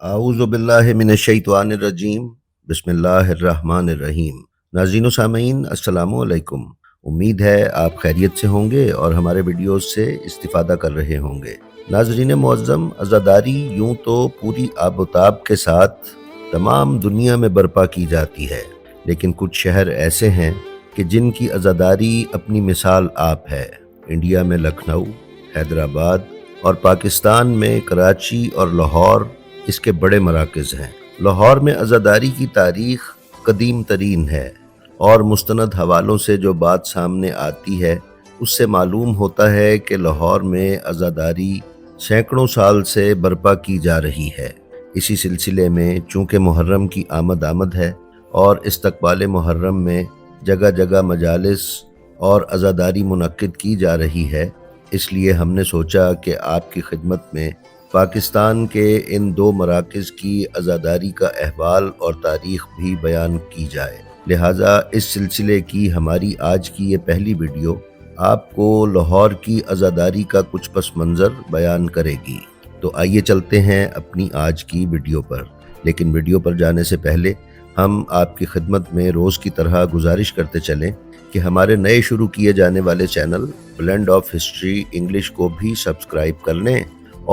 اعوذ باللہ من الشیطان الرجیم بسم اللہ الرحمن الرحیم۔ ناظرین و سامعین السلام علیکم۔ امید ہے آپ خیریت سے ہوں گے اور ہمارے ویڈیوز سے استفادہ کر رہے ہوں گے۔ ناظرین معظم، عزاداری یوں تو پوری آب و تاب کے ساتھ تمام دنیا میں برپا کی جاتی ہے، لیکن کچھ شہر ایسے ہیں کہ جن کی عزاداری اپنی مثال آپ ہے۔ انڈیا میں لکھنؤ، حیدرآباد اور پاکستان میں کراچی اور لاہور اس کے بڑے مراکز ہیں۔ لاہور میں عزاداری کی تاریخ قدیم ترین ہے اور مستند حوالوں سے جو بات سامنے آتی ہے اس سے معلوم ہوتا ہے کہ لاہور میں عزاداری سینکڑوں سال سے برپا کی جا رہی ہے۔ اسی سلسلے میں چونکہ محرم کی آمد ہے اور استقبال محرم میں جگہ جگہ مجالس اور عزاداری منعقد کی جا رہی ہے، اس لیے ہم نے سوچا کہ آپ کی خدمت میں پاکستان کے ان دو مراکز کی عزاداری کا احوال اور تاریخ بھی بیان کی جائے۔ لہٰذا اس سلسلے کی ہماری آج کی یہ پہلی ویڈیو آپ کو لاہور کی عزاداری کا کچھ پس منظر بیان کرے گی۔ تو آئیے چلتے ہیں اپنی آج کی ویڈیو پر، لیکن ویڈیو پر جانے سے پہلے ہم آپ کی خدمت میں روز کی طرح گزارش کرتے چلیں کہ ہمارے نئے شروع کیے جانے والے channel blend of history English کو بھی سبسکرائب کر لیں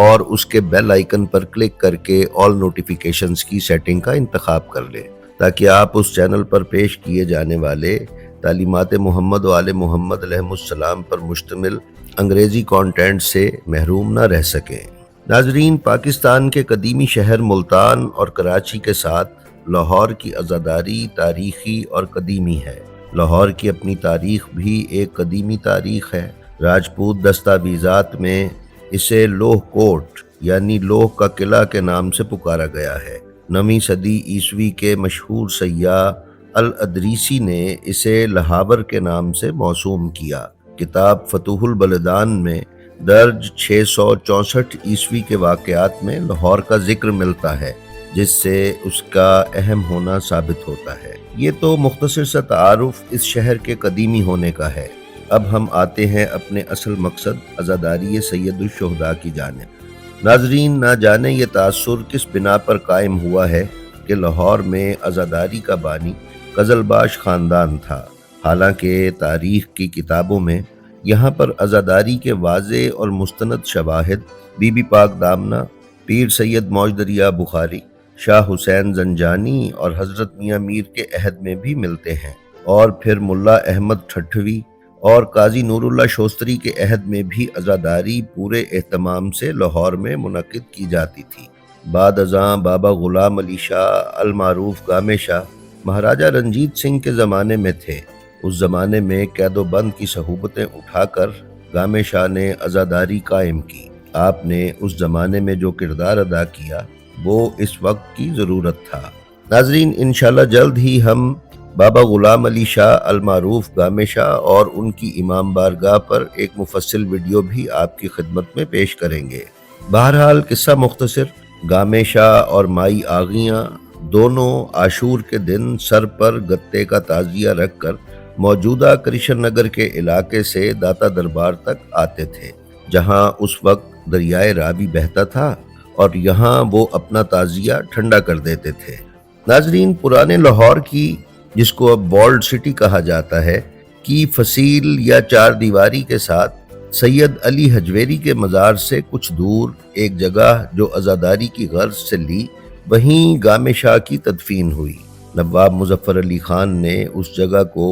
اور اس کے بیل آئیکن پر کلک کر کے آل نوٹیفیکیشنز کی سیٹنگ کا انتخاب کر لیں تاکہ آپ اس چینل پر پیش کیے جانے والے تعلیمات محمد و آل محمد علیہ السلام پر مشتمل انگریزی کانٹینٹ سے محروم نہ رہ سکیں۔ ناظرین، پاکستان کے قدیمی شہر ملتان اور کراچی کے ساتھ لاہور کی عزاداری تاریخی اور قدیمی ہے۔ لاہور کی اپنی تاریخ بھی ایک قدیمی تاریخ ہے۔ راجپوت دستاویزات میں اسے لوہ کوٹ یعنی لوہ کا قلعہ کے نام سے پکارا گیا ہے۔ 9ویں صدی عیسوی کے مشہور سیاح الادریسی نے اسے لہاور کے نام سے موسوم کیا۔ کتاب فتوح البلدان میں درج 664 عیسوی کے واقعات میں لاہور کا ذکر ملتا ہے، جس سے اس کا اہم ہونا ثابت ہوتا ہے۔ یہ تو مختصر سا تعارف اس شہر کے قدیمی ہونے کا ہے۔ اب ہم آتے ہیں اپنے اصل مقصد عزاداری سید الشہداء کی جانب۔ ناظرین، نہ جانے یہ تاثر کس بنا پر قائم ہوا ہے کہ لاہور میں عزاداری کا بانی قزلباش خاندان تھا، حالانکہ تاریخ کی کتابوں میں یہاں پر عزاداری کے واضح اور مستند شواہد بی بی پاک دامنہ، پیر سید موج دریا بخاری، شاہ حسین زنجانی اور حضرت میاں میر کے عہد میں بھی ملتے ہیں، اور پھر ملا احمد ٹھٹھوی اور قاضی نور اللہ شوستری کے عہد میں بھی عزاداری پورے اہتمام سے لاہور میں منعقد کی جاتی تھی۔ بعد ازاں بابا غلام علی شاہ المعروف گامے شاہ مہاراجہ رنجیت سنگھ کے زمانے میں تھے۔ اس زمانے میں قید و بند کی صعوبتیں اٹھا کر گامے شاہ نے عزاداری قائم کی۔ آپ نے اس زمانے میں جو کردار ادا کیا وہ اس وقت کی ضرورت تھا۔ ناظرین، انشاءاللہ جلد ہی ہم بابا غلام علی شاہ المعروف گامے شاہ اور ان کی امام بارگاہ پر ایک مفصل ویڈیو بھی آپ کی خدمت میں پیش کریں گے۔ بہرحال قصہ مختصر، گامے شاہ اور مائی آغیاں دونوں عاشور کے دن سر پر گتے کا تعزیہ رکھ کر موجودہ کرشن نگر کے علاقے سے داتا دربار تک آتے تھے، جہاں اس وقت دریائے راوی بہتا تھا، اور یہاں وہ اپنا تعزیہ ٹھنڈا کر دیتے تھے۔ ناظرین، پرانے لاہور کی، جس کو اب والڈ سٹی کہا جاتا ہے، کی فصیل یا چار دیواری کے ساتھ سید علی حجویری کے مزار سے کچھ دور ایک جگہ جو عزاداری کی غرض سے لی، وہیں گامے شاہ کی تدفین ہوئی۔ نواب مظفر علی خان نے اس جگہ کو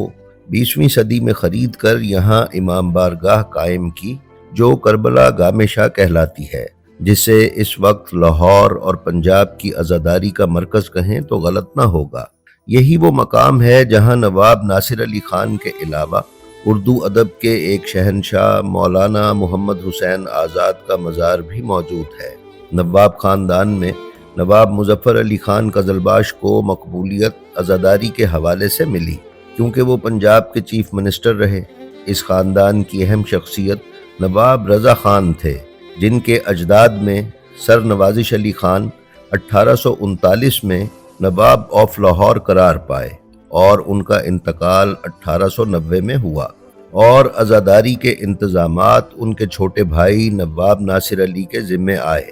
20ویں صدی میں خرید کر یہاں امام بارگاہ قائم کی، جو کربلا گامے شاہ کہلاتی ہے، جسے اس وقت لاہور اور پنجاب کی عزاداری کا مرکز کہیں تو غلط نہ ہوگا۔ یہی وہ مقام ہے جہاں نواب ناصر علی خان کے علاوہ اردو ادب کے ایک شہنشاہ مولانا محمد حسین آزاد کا مزار بھی موجود ہے۔ نواب خاندان میں نواب مظفر علی خان قزلباش کو مقبولیت عزاداری کے حوالے سے ملی، کیونکہ وہ پنجاب کے چیف منسٹر رہے۔ اس خاندان کی اہم شخصیت نواب رضا خان تھے، جن کے اجداد میں سر نوازش علی خان 1839 میں نواب آف لاہور قرار پائے اور ان کا انتقال 1890 میں ہوا، اور عزاداری کے انتظامات ان کے چھوٹے بھائی نواب ناصر علی کے ذمے آئے۔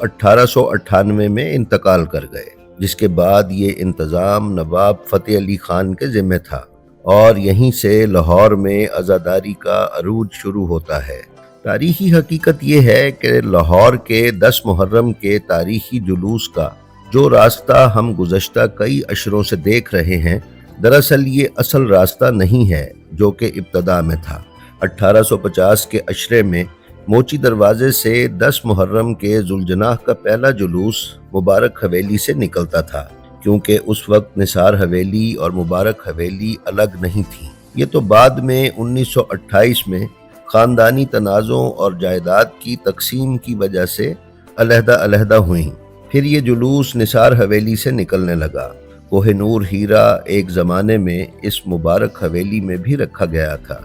1898 میں انتقال کر گئے، جس کے بعد یہ انتظام نواب فتح علی خان کے ذمہ تھا، اور یہیں سے لاہور میں عزاداری کا عروج شروع ہوتا ہے۔ تاریخی حقیقت یہ ہے کہ لاہور کے 10 محرم کے تاریخی جلوس کا جو راستہ ہم گزشتہ کئی اشروں سے دیکھ رہے ہیں، دراصل یہ اصل راستہ نہیں ہے جو کہ ابتدا میں تھا۔ 1850 کے اشرے میں موچی دروازے سے 10 محرم کے ذوالجناح کا پہلا جلوس مبارک حویلی سے نکلتا تھا، کیونکہ اس وقت نثار حویلی اور مبارک حویلی الگ نہیں تھیں۔ یہ تو بعد میں 1928 میں خاندانی تنازعوں اور جائیداد کی تقسیم کی وجہ سے علیحدہ علیحدہ ہوئیں۔ پھر یہ جلوس نثار حویلی سے نکلنے لگا۔ کوہ نور ہیرا ایک زمانے میں اس مبارک حویلی میں بھی رکھا گیا تھا۔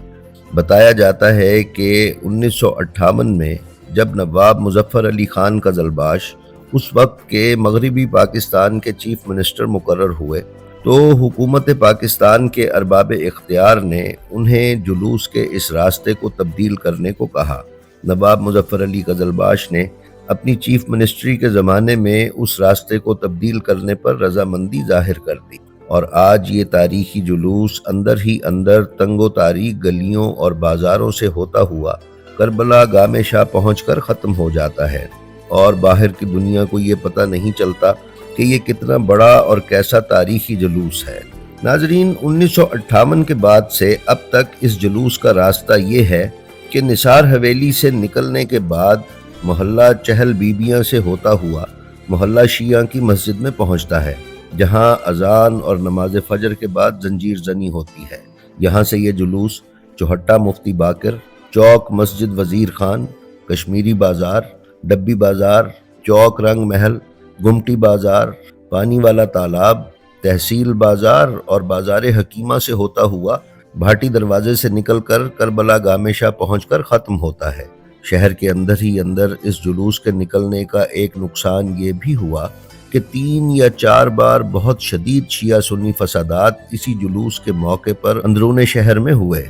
بتایا جاتا ہے کہ 1958 میں جب نواب مظفر علی خان قزلباش اس وقت کے مغربی پاکستان کے چیف منسٹر مقرر ہوئے تو حکومت پاکستان کے ارباب اختیار نے انہیں جلوس کے اس راستے کو تبدیل کرنے کو کہا۔ نواب مظفر علی قزلباش نے اپنی چیف منسٹری کے زمانے میں اس راستے کو تبدیل کرنے پر رضامندی ظاہر کر دی، اور آج یہ تاریخی جلوس اندر ہی اندر تنگ و تاریک گلیوں اور بازاروں سے ہوتا ہوا کربلا گام شاہ پہنچ کر ختم ہو جاتا ہے، اور باہر کی دنیا کو یہ پتہ نہیں چلتا کہ یہ کتنا بڑا اور کیسا تاریخی جلوس ہے۔ ناظرین، 1958 کے بعد سے اب تک اس جلوس کا راستہ یہ ہے کہ نثار حویلی سے نکلنے کے بعد محلہ چہل بیبیاں سے ہوتا ہوا محلہ شیعہ کی مسجد میں پہنچتا ہے، جہاں اذان اور نماز فجر کے بعد زنجیر زنی ہوتی ہے۔ یہاں سے یہ جلوس چوہٹہ مفتی باقر، چوک مسجد وزیر خان، کشمیری بازار، ڈبی بازار، چوک رنگ محل، گمٹی بازار، پانی والا تالاب، تحصیل بازار اور بازار حکیمہ سے ہوتا ہوا بھاٹی دروازے سے نکل کر کربلا گام شاہ پہنچ کر ختم ہوتا ہے۔ شہر کے اندر ہی اندر اس جلوس کے نکلنے کا ایک نقصان یہ بھی ہوا کہ 3 یا 4 بار بہت شدید شیعہ سنی فسادات اسی جلوس کے موقع پر اندرون شہر میں ہوئے۔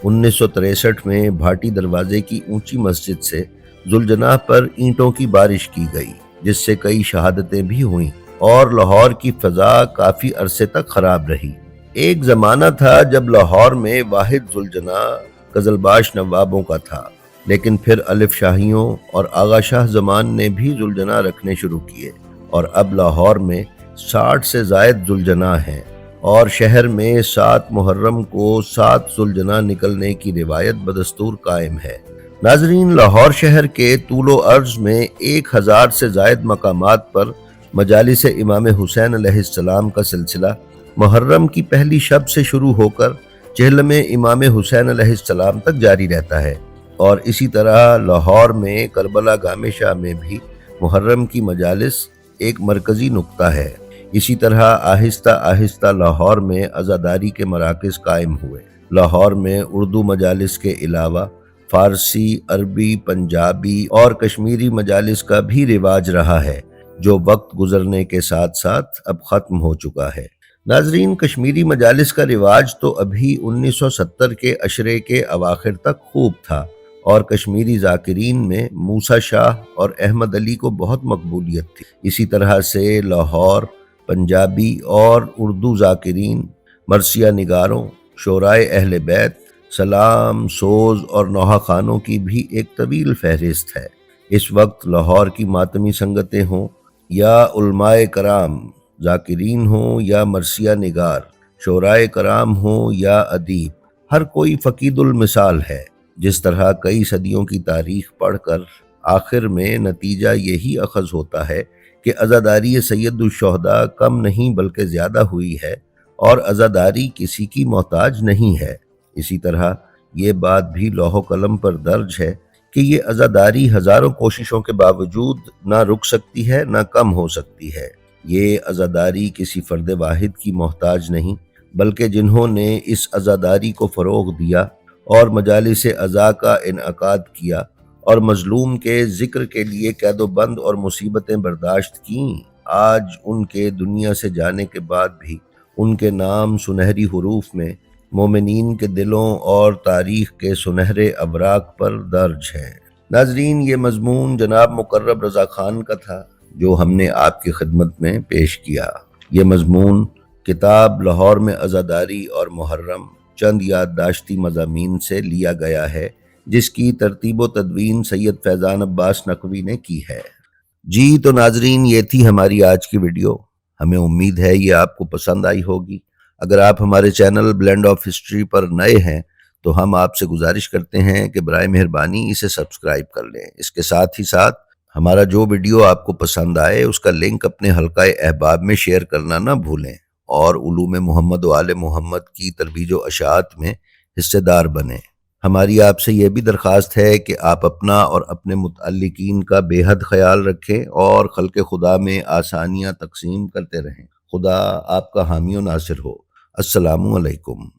1963 میں بھاٹی دروازے کی اونچی مسجد سے ذوالجناح پر اینٹوں کی بارش کی گئی، جس سے کئی شہادتیں بھی ہوئیں اور لاہور کی فضا کافی عرصے تک خراب رہی۔ ایک زمانہ تھا جب لاہور میں واحد ذوالجناح قزلباش نوابوں کا تھا، لیکن پھر الف شاہیوں اور آغا شاہ زمان نے بھی ذوالجناح رکھنے شروع کیے، اور اب لاہور میں 60 سے زائد ذوالجناح ہیں، اور شہر میں 7 محرم کو 7 ذوالجناح نکلنے کی روایت بدستور قائم ہے۔ ناظرین، لاہور شہر کے طول و عرض میں 1000 سے زائد مقامات پر مجالس امام حسین علیہ السلام کا سلسلہ محرم کی پہلی شب سے شروع ہو کر چہلم امام حسین علیہ السلام تک جاری رہتا ہے، اور اسی طرح لاہور میں کربلا گام شاہ میں بھی محرم کی مجالس ایک مرکزی نقطہ ہے۔ اسی طرح آہستہ آہستہ لاہور میں عزاداری کے مراکز قائم ہوئے۔ لاہور میں اردو مجالس کے علاوہ فارسی، عربی، پنجابی اور کشمیری مجالس کا بھی رواج رہا ہے، جو وقت گزرنے کے ساتھ ساتھ اب ختم ہو چکا ہے۔ ناظرین، کشمیری مجالس کا رواج تو ابھی 1970 کے عشرے کے اواخر تک خوب تھا، اور کشمیری ذاکرین میں موسیٰ شاہ اور احمد علی کو بہت مقبولیت تھی۔ اسی طرح سے لاہور پنجابی اور اردو ذاکرین، مرثیہ نگاروں، شعرائے اہل بیت، سلام، سوز اور نوحہ خانوں کی بھی ایک طویل فہرست ہے۔ اس وقت لاہور کی ماتمی سنگتیں ہوں یا علماء کرام ذاکرین ہوں یا مرثیہ نگار، شعرائے کرام ہوں یا ادیب، ہر کوئی فقید المثال ہے۔ جس طرح کئی صدیوں کی تاریخ پڑھ کر آخر میں نتیجہ یہی اخذ ہوتا ہے کہ عزاداری سید الشہداء کم نہیں بلکہ زیادہ ہوئی ہے، اور عزاداری کسی کی محتاج نہیں ہے، اسی طرح یہ بات بھی لوح و قلم پر درج ہے کہ یہ عزاداری ہزاروں کوششوں کے باوجود نہ رک سکتی ہے نہ کم ہو سکتی ہے۔ یہ عزاداری کسی فرد واحد کی محتاج نہیں، بلکہ جنہوں نے اس عزاداری کو فروغ دیا اور مجالس عزا کا انعقاد کیا اور مظلوم کے ذکر کے لیے قید و بند اور مصیبتیں برداشت کیں، آج ان کے دنیا سے جانے کے بعد بھی ان کے نام سنہری حروف میں مومنین کے دلوں اور تاریخ کے سنہرے اوراق پر درج ہیں۔ ناظرین، یہ مضمون جناب مقرب رضا خان کا تھا جو ہم نے آپ کی خدمت میں پیش کیا۔ یہ مضمون کتاب لاہور میں عزاداری اور محرم چند یادداشتی مضامین سے لیا گیا ہے، جس کی ترتیب و تدوین سید فیضان عباس نقوی نے کی ہے۔ جی تو ناظرین، یہ تھی ہماری آج کی ویڈیو۔ ہمیں امید ہے یہ آپ کو پسند آئی ہوگی۔ اگر آپ ہمارے چینل بلینڈ آف ہسٹری پر نئے ہیں تو ہم آپ سے گزارش کرتے ہیں کہ برائے مہربانی اسے سبسکرائب کر لیں۔ اس کے ساتھ ہی ساتھ ہمارا جو ویڈیو آپ کو پسند آئے اس کا لنک اپنے حلقہ احباب میں شیئر کرنا نہ بھولیں، اور علوم محمد و آل محمد کی ترویج و اشاعت میں حصے دار بنیں۔ ہماری آپ سے یہ بھی درخواست ہے کہ آپ اپنا اور اپنے متعلقین کا بے حد خیال رکھیں اور خلق خدا میں آسانیاں تقسیم کرتے رہیں۔ خدا آپ کا حامی و ناصر ہو۔ السلام علیکم۔